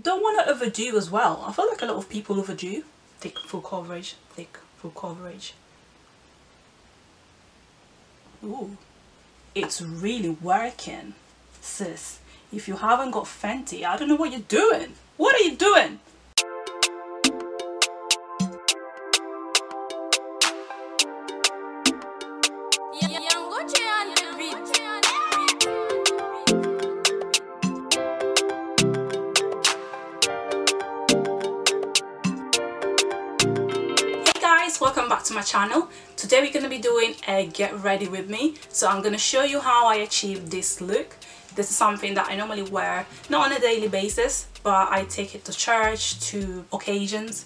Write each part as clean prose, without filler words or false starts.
don't want to overdo as well. I feel like a lot of people overdo. Thick full coverage, thick full coverage. Ooh, it's really working, sis. If you haven't got Fenty, I don't know what you're doing. What are you doing? Welcome back to my channel. Today we're going to be doing a get ready with me. So I'm going to show you how I achieve this look. This is something that I normally wear not on a daily basis, but I take it to church, to occasions,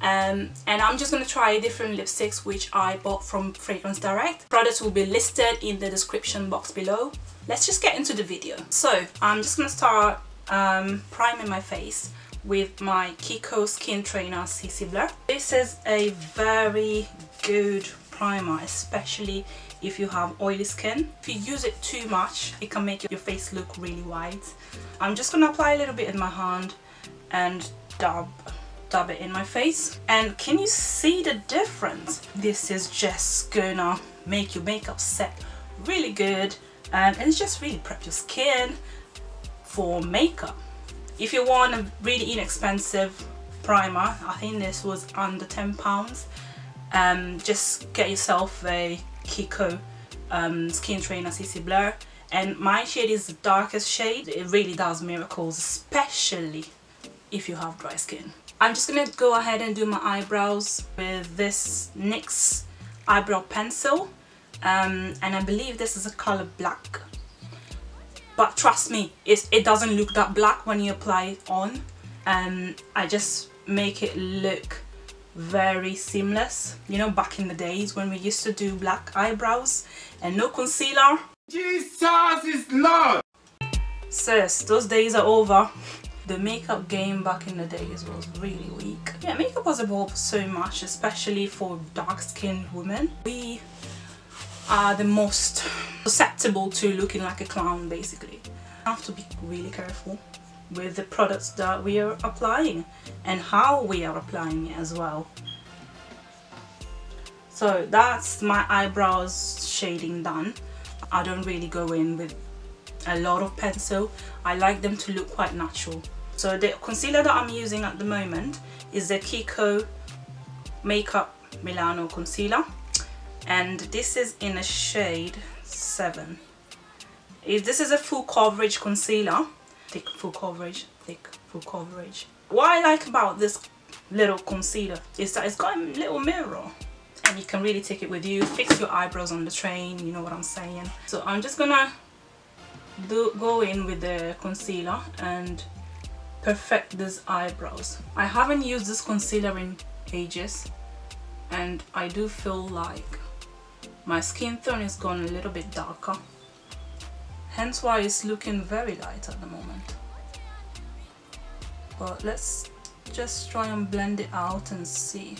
and I'm just going to try different lipsticks which I bought from Fragrance Direct. Products will be listed in the description box below. Let's just get into the video. So I'm just going to start priming my face with my Kiko Skin Trainer CC Blur. This is a very good primer, especially if you have oily skin. If you use it too much, it can make your face look really white. I'm just gonna apply a little bit in my hand and dab it in my face. And can you see the difference? This is just gonna make your makeup set really good, and it's just really prep your skin for makeup. If you want a really inexpensive primer, I think this was under £10, just get yourself a Kiko Skin Trainer CC Blur, and my shade is the darkest shade. It really does miracles, especially if you have dry skin. I'm just gonna go ahead and do my eyebrows with this NYX eyebrow pencil, and I believe this is a color black. But trust me, it doesn't look that black when you apply it on. I just make it look very seamless. You know, back in the days when we used to do black eyebrows and no concealer. Jesus is Lord! Sis, those days are over. The makeup game back in the days was really weak. Yeah, makeup has evolved so much, especially for dark-skinned women. We are the most susceptible to looking like a clown, basically. You have to be really careful with the products that we are applying and how we are applying it as well. So that's my eyebrows shading done. I don't really go in with a lot of pencil. I like them to look quite natural. So the concealer that I'm using at the moment is the Kiko Makeup Milano concealer, and this is in a shade 7. This is a full coverage concealer. Thick full coverage, thick full coverage. What I like about this little concealer is that it's got a little mirror, and you can really take it with you, fix your eyebrows on the train, you know what I'm saying. So I'm just gonna go in with the concealer and perfect these eyebrows. I haven't used this concealer in ages, and I do feel like my skin tone is gone a little bit darker, hence why it's looking very light at the moment. But let's just try and blend it out and see,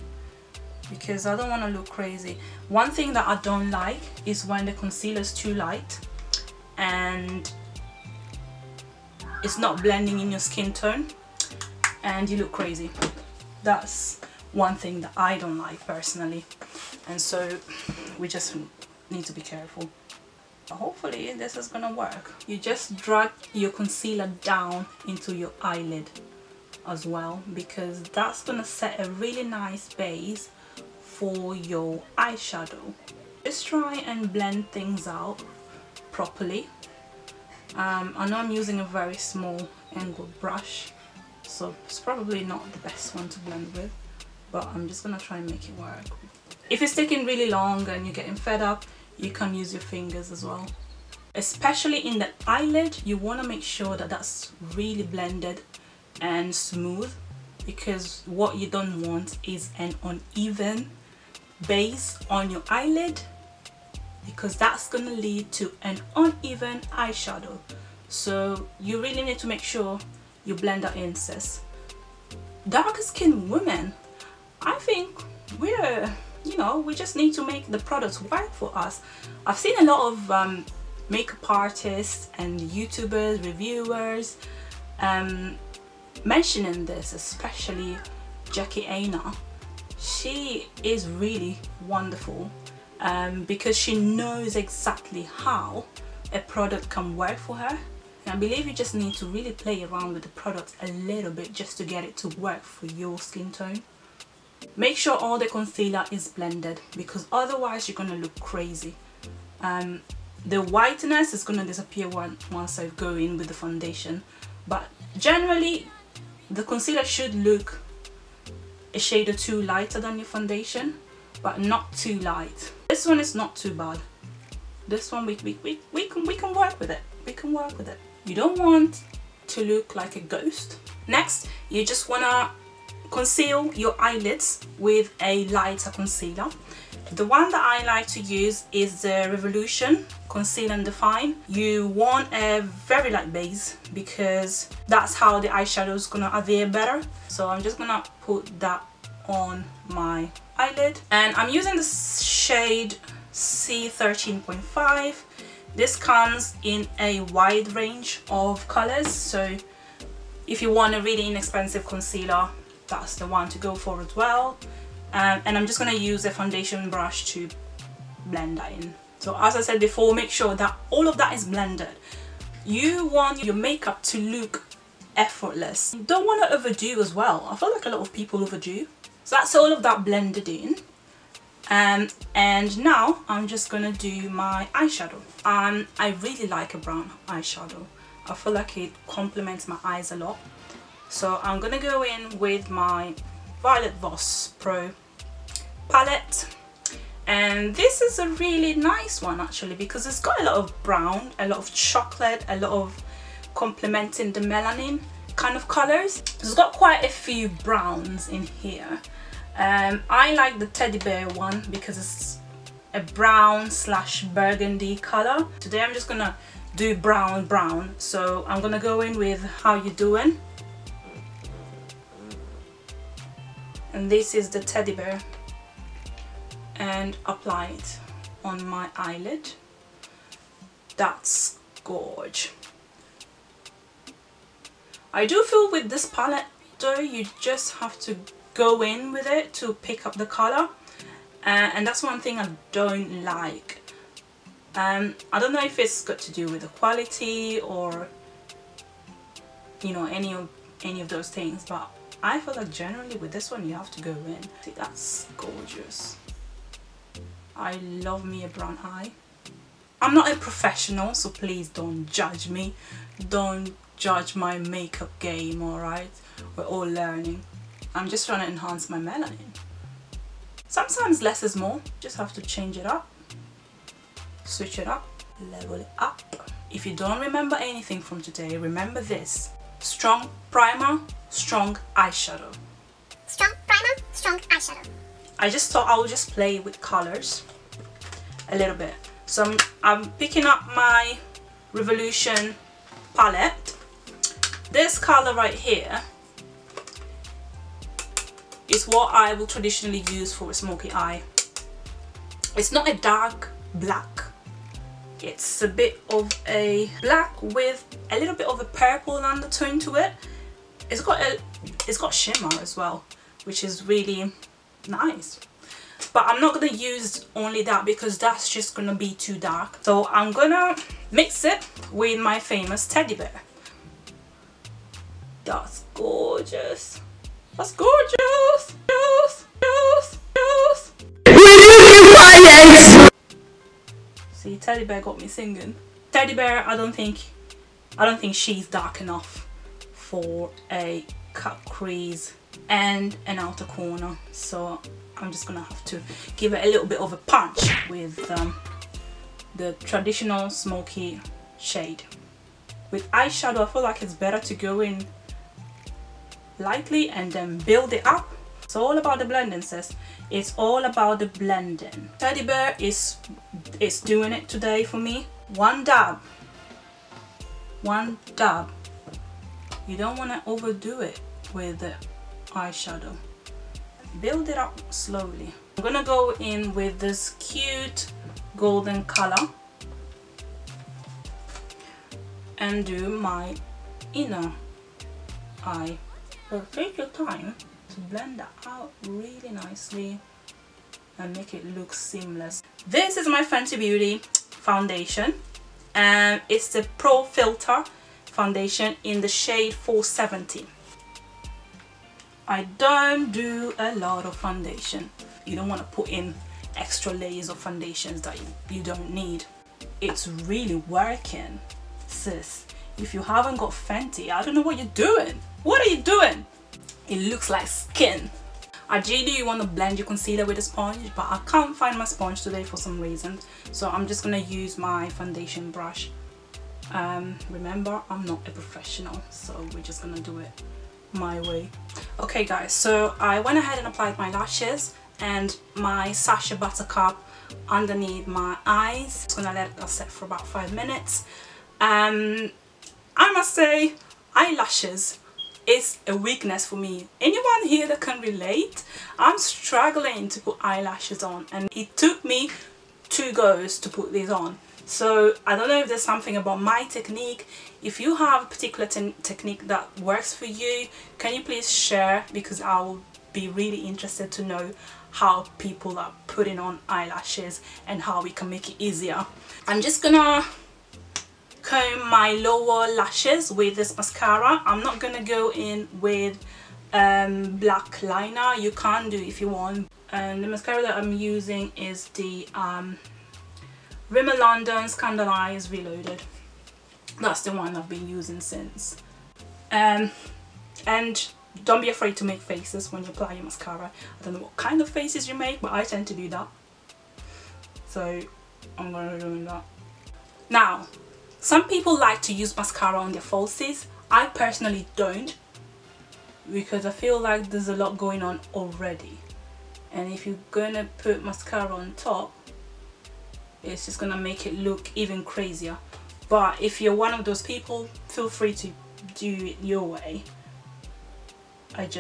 because I don't want to look crazy. One thing that I don't like is when the concealer is too light and it's not blending in your skin tone and you look crazy. That's one thing that I don't like personally, and so we just need to be careful. Hopefully this is gonna work. You just drag your concealer down into your eyelid as well, because that's gonna set a really nice base for your eyeshadow. Just try and blend things out properly. I know I'm using a very small angled brush, so it's probably not the best one to blend with, but I'm just gonna try and make it work. If it's taking really long and you're getting fed up, you can use your fingers as well. Especially in the eyelid, you want to make sure that that's really blended and smooth, because what you don't want is an uneven base on your eyelid, because that's going to lead to an uneven eyeshadow. So you really need to make sure you blend that in, sis. Darker skinned women, I think we're, you know, we just need to make the products work for us. I've seen a lot of makeup artists and YouTubers, reviewers mentioning this, especially Jackie Aina. She is really wonderful because she knows exactly how a product can work for her. And I believe you just need to really play around with the product a little bit just to get it to work for your skin tone. Make sure all the concealer is blended, because otherwise you're gonna look crazy. The whiteness is gonna disappear once I go in with the foundation, but generally the concealer should look a shade or two lighter than your foundation, but not too light. This one is not too bad. This one we can work with it. We can work with it. You don't want to look like a ghost. Next, you just wanna conceal your eyelids with a lighter concealer. The one that I like to use is the Revolution Concel&Define. You want a very light base because that's how the eyeshadow is gonna adhere better. So I'm just gonna put that on my eyelid, and I'm using the shade C13.5. This comes in a wide range of colors, so if you want a really inexpensive concealer, that's the one to go for as well. And I'm just going to use a foundation brush to blend that in. So as I said before, make sure that all of that is blended. You want your makeup to look effortless. You don't want to overdo as well. I feel like a lot of people overdo. So that's all of that blended in. And now I'm just gonna do my eyeshadow. I really like a brown eyeshadow. I feel like it complements my eyes a lot. So I'm gonna go in with my Violet Voss Pro palette, and this is a really nice one actually because it's got a lot of brown, a lot of chocolate, a lot of complementing the melanin kind of colors. It's got quite a few browns in here. I like the teddy bear one because it's a brown slash burgundy color. Today I'm just gonna do brown, so I'm gonna go in with How You Doing, and this is the teddy bear, and apply it on my eyelid. That's gorge. I do feel with this palette though, you just have to go in with it to pick up the color, and that's one thing I don't like. I don't know if it's got to do with the quality or, you know, any of those things, but I feel like generally with this one you have to go in. See, that's gorgeous. I love me a brown eye. I'm not a professional, so please don't judge me. Don't judge my makeup game, alright? We're all learning. I'm just trying to enhance my melanin. Sometimes less is more. Just have to change it up, switch it up, level it up. If you don't remember anything from today, remember this: strong primer, strong eyeshadow. Strong primer, strong eyeshadow. I just thought I would just play with colors a little bit. So I'm picking up my Revolution palette. This color right here is what I will traditionally use for a smoky eye. It's not a dark black. It's a bit of a black with a little bit of a purple undertone to it. It's got shimmer as well, which is really nice. But I'm not gonna use only that because that's just gonna be too dark. So I'm gonna mix it with my famous teddy bear. That's gorgeous. That's gorgeous. See, teddy bear got me singing. Teddy bear, I don't think she's dark enough for a cut crease and an outer corner. So I'm just gonna have to give it a little bit of a punch with the traditional smoky shade. With eyeshadow, I feel like it's better to go in lightly and then build it up. It's all about the blending, sis. It's all about the blending. Teddy bear is doing it today for me. One dab. You don't want to overdo it with the eyeshadow. Build it up slowly. I'm gonna go in with this cute golden color and do my inner eye So take your time to blend that out really nicely and make it look seamless. This is my Fenty Beauty foundation, and it's the Pro FIlt'r foundation in the shade 470. I don't do a lot of foundation. You don't want to put in extra layers of foundations that you don't need. It's really working, sis. If you haven't got Fenty, I don't know what you're doing. What are you doing? It looks like skin. Ideally, you want to blend your concealer with a sponge, but I can't find my sponge today for some reason, so I'm just gonna use my foundation brush. Remember, I'm not a professional, so we're just gonna do it my way. Okay guys, so I went ahead and applied my lashes and my Sacha Buttercup underneath my eyes. Just gonna let that set for about 5 minutes. I must say, eyelashes is a weakness for me. Anyone here that can relate? I'm struggling to put eyelashes on, and it took me 2 goes to put these on. So I don't know if there's something about my technique. If you have a particular technique that works for you, can you please share, because I will be really interested to know how people are putting on eyelashes and how we can make it easier. I'm just gonna comb my lower lashes with this mascara. I'm not gonna go in with black liner. You can do if you want. And the mascara that I'm using is the Rimmel London Scandalized Reloaded. That's the one I've been using since. And don't be afraid to make faces when you apply your mascara. I don't know what kind of faces you make, but I tend to do that. So I'm gonna do that. Now, some people like to use mascara on their falsies. I personally don't, because I feel like there's a lot going on already. And if you're gonna put mascara on top, it's just gonna make it look even crazier. But if you're one of those people, feel free to do it your way. It's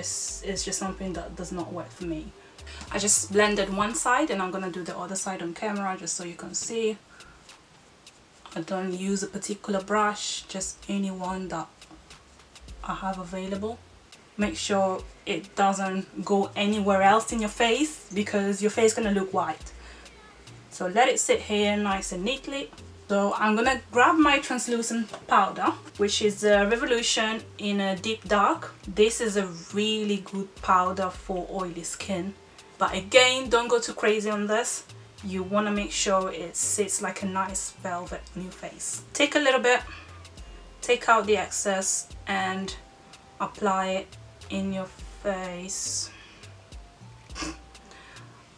just something that does not work for me. I just blended one side, and I'm gonna do the other side on camera just so you can see. I don't use a particular brush, just any one that I have available. Make sure it doesn't go anywhere else in your face, because your face is gonna look white. So let it sit here nice and neatly. So I'm gonna grab my translucent powder, which is a Revolution in a deep dark. This is a really good powder for oily skin, but again, don't go too crazy on this. You want to make sure it sits like a nice velvet on your face. Take a little bit, take out the excess, and apply it in your face.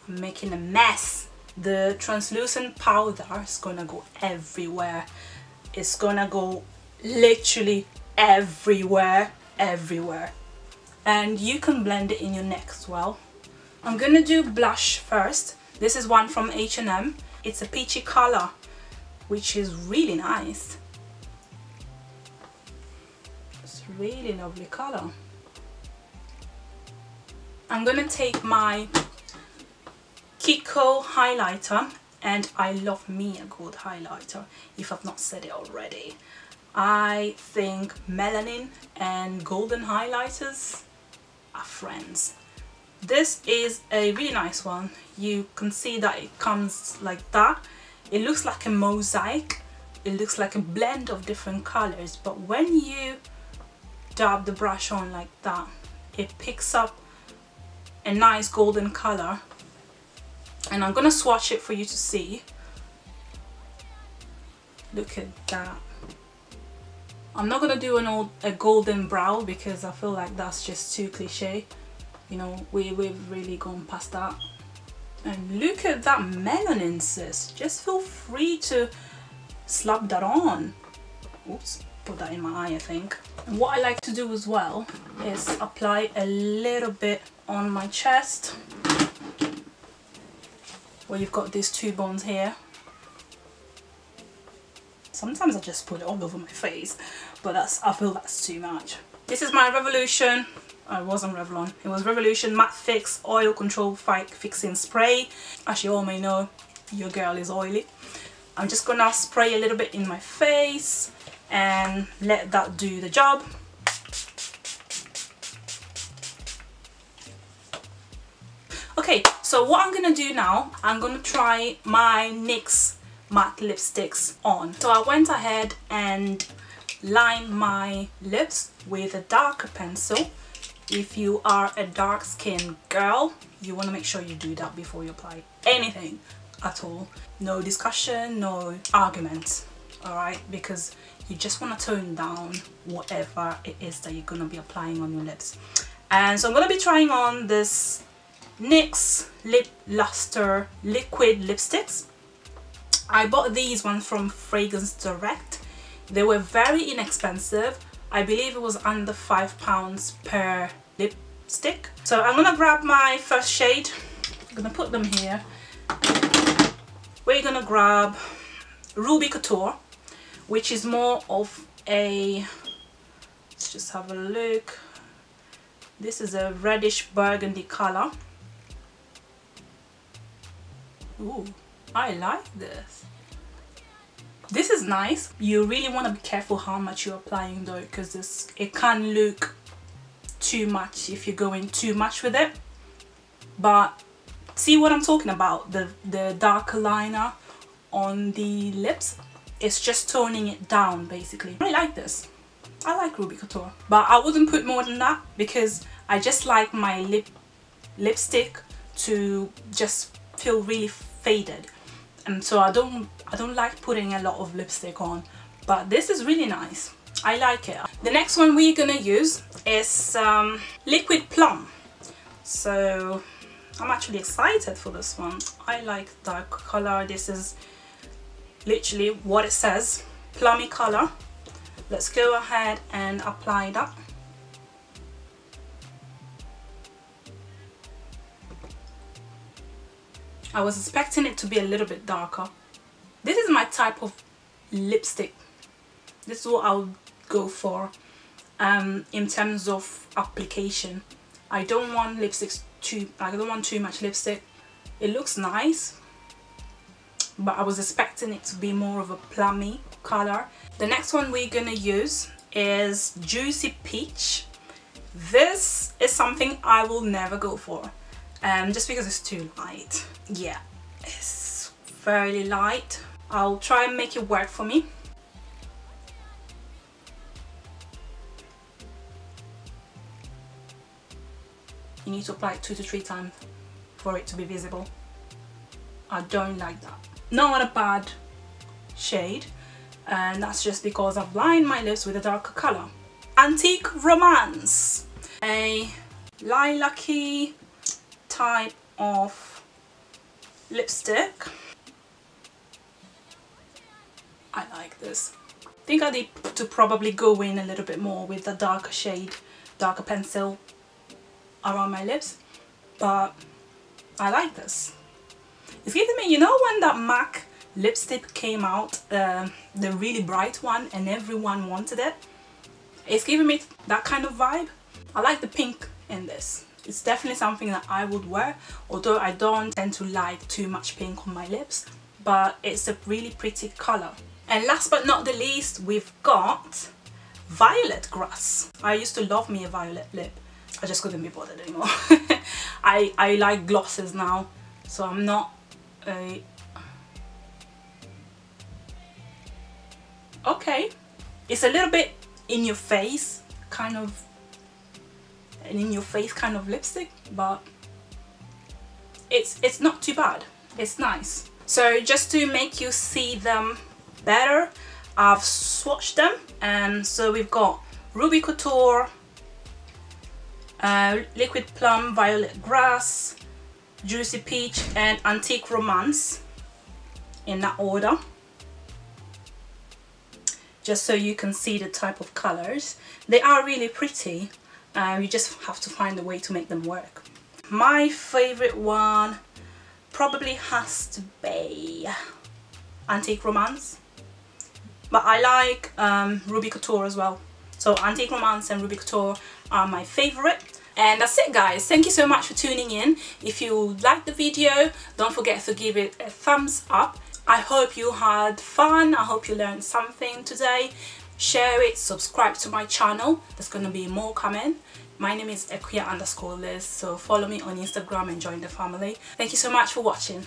I'm making a mess. The translucent powder is gonna go everywhere. It's gonna go literally everywhere. And you can blend it in your neck as well. I'm gonna do blush first. This is one from H&M. It's a peachy color, which is really nice. It's a really lovely color. I'm gonna take my Kiko highlighter, and I love me a good highlighter, if I've not said it already. I think melanin and golden highlighters are friends. This is a really nice one. You can see that it comes like that. It looks like a mosaic. It looks like a blend of different colors, but when you dab the brush on like that, it picks up a nice golden color. And I'm gonna swatch it for you to see. Look at that. I'm not gonna do a golden brow, because I feel like that's just too cliche. You know, we've really gone past that. And look at that melanin, sis. Just feel free to slap that on. Oops, put that in my eye, I think. And what I like to do as well is apply a little bit on my chest, where you've got these 2 bones here. Sometimes I just put it all over my face, but I feel that's too much. This is my Revolution, it wasn't Revlon, it was Revolution Matte Fix Oil Control Fixing Spray. As you all may know, your girl is oily. I'm just gonna spray a little bit in my face and let that do the job. Okay, so what I'm gonna do now, I'm gonna try my NYX matte lipsticks on. So I went ahead and lined my lips with a darker pencil. If you are a dark skinned girl, you want to make sure you do that before you apply anything at all. No discussion, no arguments, alright, because you just want to tone down whatever it is that you're going to be applying on your lips. And so I'm going to be trying on this NYX Lip Lustre liquid lipsticks. I bought these ones from Fragrance Direct. They were very inexpensive. I believe it was under £5 per lipstick. So I'm gonna grab my first shade. I'm gonna put them here. We're gonna grab Ruby Couture, which is more of a, let's just have a look. This is a reddish burgundy color. Ooh, I like this. This is nice. You really want to be careful how much you're applying though, because it can look too much if you're going too much with it. But see what I'm talking about, the darker liner on the lips, it's just toning it down basically. I like this. I like Ruby Couture, but I wouldn't put more than that because I just like my lipstick to just feel really faded, and so I don't like putting a lot of lipstick on, but this is really nice. I like it. The next one we're gonna use is liquid Plum. So I'm actually excited for this one. I like dark color. This is literally what it says, plummy color. Let's go ahead and apply that. I was expecting it to be a little bit darker. This is my type of lipstick. This is what I would go for in terms of application. I don't want too much lipstick. It looks nice, but I was expecting it to be more of a plummy color. The next one we're gonna use is Juicy Peach. This is something I will never go for, just because it's too light. Yeah, it's fairly light. I'll try and make it work for me. You need to apply it 2 to 3 times for it to be visible. I don't like that. Not a bad shade, and that's just because I've lined my lips with a darker color. Antique Romance, a lilac-y type of lipstick. I like this. I think I need to probably go in a little bit more with a darker shade, darker pencil around my lips, but I like this. It's giving me, you know when that MAC lipstick came out, the really bright one, and everyone wanted it? It's giving me that kind of vibe. I like the pink in this. It's definitely something that I would wear, although I don't tend to like too much pink on my lips, but it's a really pretty color. And last but not the least, we've got Violet Grass. I used to love me a violet lip. I just couldn't be bothered anymore. I like glosses now, so I'm not a... Okay, it's a little bit in your face, kind of, an in your face kind of lipstick, but it's not too bad. It's nice. So just to make you see them better, I've swatched them, and so we've got Ruby Couture, Liquid Plum, Violet Grass, Juicy Peach, and Antique Romance, in that order, just so you can see the type of colors. They are really pretty, you just have to find a way to make them work. My favorite one probably has to be Antique Romance, but I like Ruby Couture as well. So Antique Romance and Ruby Couture are my favorite. And that's it, guys. Thank you so much for tuning in. If you liked the video, don't forget to give it a thumbs up. I hope you had fun. I hope you learned something today. Share it, subscribe to my channel. There's going to be more coming. My name is Equia_Liz, so follow me on Instagram and join the family. Thank you so much for watching.